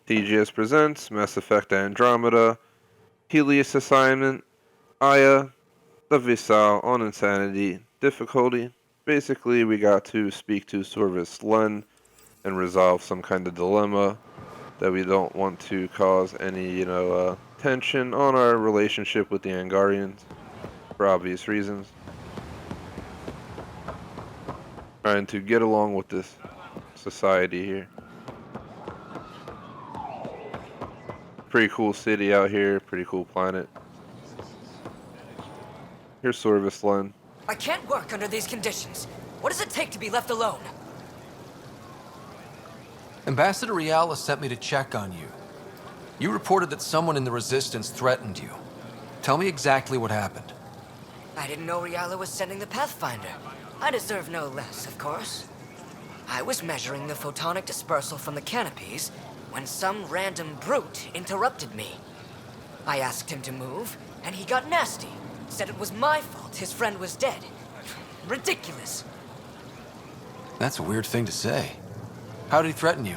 TGS presents Mass Effect Andromeda, Heleus Assignment, Aya, the Vesaal on Insanity, difficulty. Basically, we got to speak to Sorvis Len and resolve some kind of dilemma that we don't want to cause any, tension on our relationship with the Angarians, for obvious reasons. Trying to get along with this society here. Pretty cool city out here, pretty cool planet. Here's Sorvis Len. I can't work under these conditions. What does it take to be left alone? Ambassador Riala sent me to check on you. You reported that someone in the Resistance threatened you. Tell me exactly what happened. I didn't know Riala was sending the Pathfinder. I deserve no less, of course. I was measuring the photonic dispersal from the canopies when some random brute interrupted me. I asked him to move, and he got nasty. Said it was my fault his friend was dead. Ridiculous. That's a weird thing to say. How did he threaten you?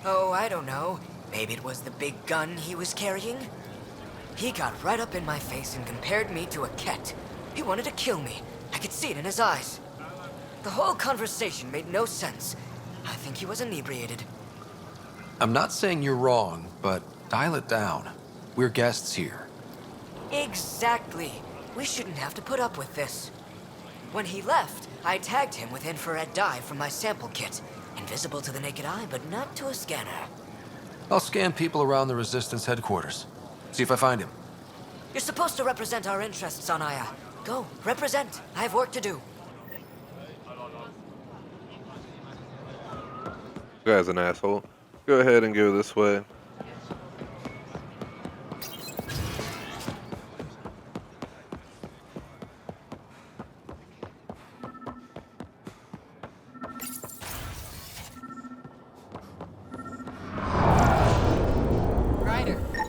Oh, I don't know. Maybe it was the big gun he was carrying? He got right up in my face and compared me to a cat. He wanted to kill me. I could see it in his eyes. The whole conversation made no sense. I think he was inebriated. I'm not saying you're wrong, but dial it down. We're guests here. Exactly. We shouldn't have to put up with this. When he left, I tagged him with infrared dye from my sample kit. Invisible to the naked eye, but not to a scanner. I'll scan people around the Resistance headquarters. See if I find him. You're supposed to represent our interests on Aya. Go, represent. I have work to do. This guy's an asshole. Go ahead and go this way.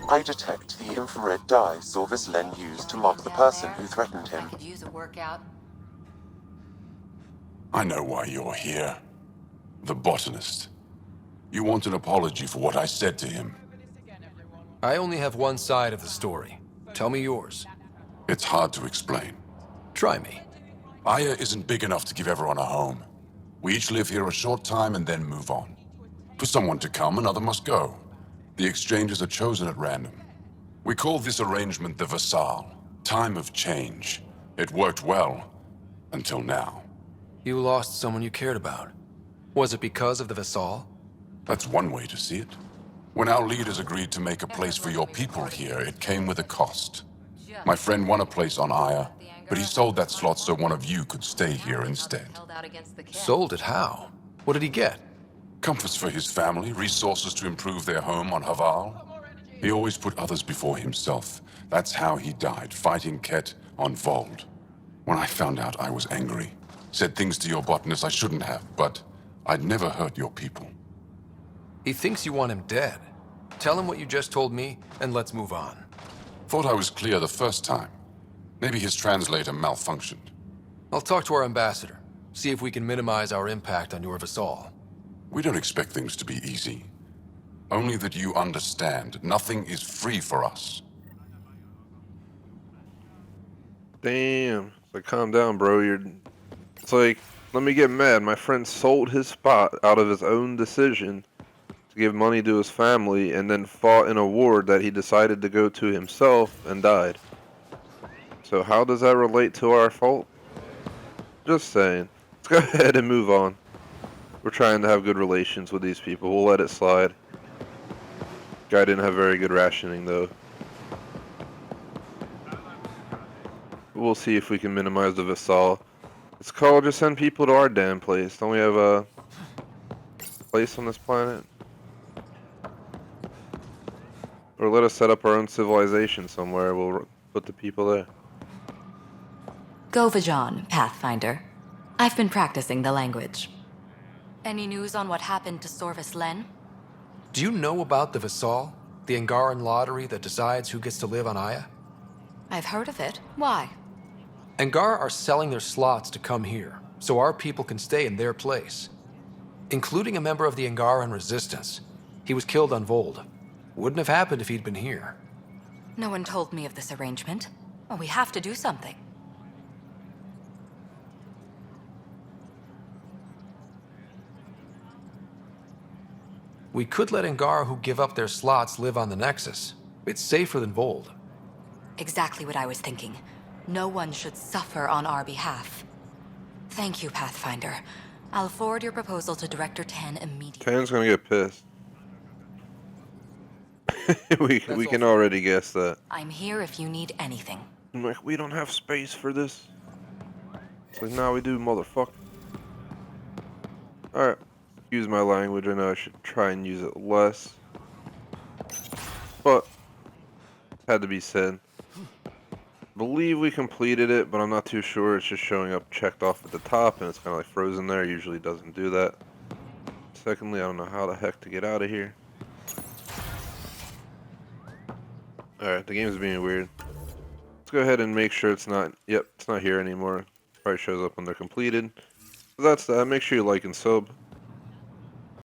I detect the infrared dye Sorvis Len used to mock the person who threatened him. I could use a workout. I know why you're here. The botanist. You want an apology for what I said to him. I only have one side of the story. Tell me yours. It's hard to explain. Try me. Aya isn't big enough to give everyone a home. We each live here a short time and then move on. For someone to come, another must go. The exchanges are chosen at random. We call this arrangement the Vesaal, time of change. It worked well, until now. You lost someone you cared about. Was it because of the Vesaal? That's one way to see it. When our leaders agreed to make a place for your people here, it came with a cost. My friend won a place on Aya, but he sold that slot so one of you could stay here instead. Sold it how? What did he get? Comforts for his family, resources to improve their home on Haval. He always put others before himself. That's how he died, fighting Ket on Vold. When I found out, I was angry. Said things to your botanist I shouldn't have, but I'd never hurt your people. He thinks you want him dead. Tell him what you just told me, and let's move on. Thought I was clear the first time. Maybe his translator malfunctioned. I'll talk to our ambassador. See if we can minimize our impact on your Vesaal. We don't expect things to be easy. Only that you understand, nothing is free for us. Damn. It's like, calm down, bro. It's like, let me get mad. My friend sold his spot out of his own decision to give money to his family and then fought in a war that he decided to go to himself and died. So how does that relate to our fault? Just saying. Let's go ahead and move on. We're trying to have good relations with these people. We'll let it slide. Guy didn't have very good rationing, though. We'll see if we can minimize the Vesaal. It's called just send people to our damn place. Don't we have a place on this planet? Or let us set up our own civilization somewhere. We'll put the people there. Go Vajan, Pathfinder. I've been practicing the language. Any news on what happened to Sorvis Len? Do you know about the Vesaal? The Angaran lottery that decides who gets to live on Aya? I've heard of it. Why? Angar are selling their slots to come here, so our people can stay in their place. Including a member of the Angaran resistance. He was killed on Vold. Wouldn't have happened if he'd been here. No one told me of this arrangement. Well, we have to do something. We could let Angara who give up their slots live on the Nexus. It's safer than Vold. Exactly what I was thinking. No one should suffer on our behalf. Thank you, Pathfinder. I'll forward your proposal to Director Tan immediately. Tan's gonna get pissed. we can already guess that. I'm here if you need anything. I'm like, we don't have space for this. It's like, now we do, motherfucker. Alright. Excuse my language, I know I should try and use it less. But, had to be said. Believe we completed it, but I'm not too sure. It's just showing up checked off at the top, and it's kind of like frozen there. Usually doesn't do that. Secondly, I don't know how the heck to get out of here. Alright, the game's being weird. Let's go ahead and make sure it's not... Yep, it's not here anymore. Probably shows up when they're completed. So that's that. Make sure you like and sub.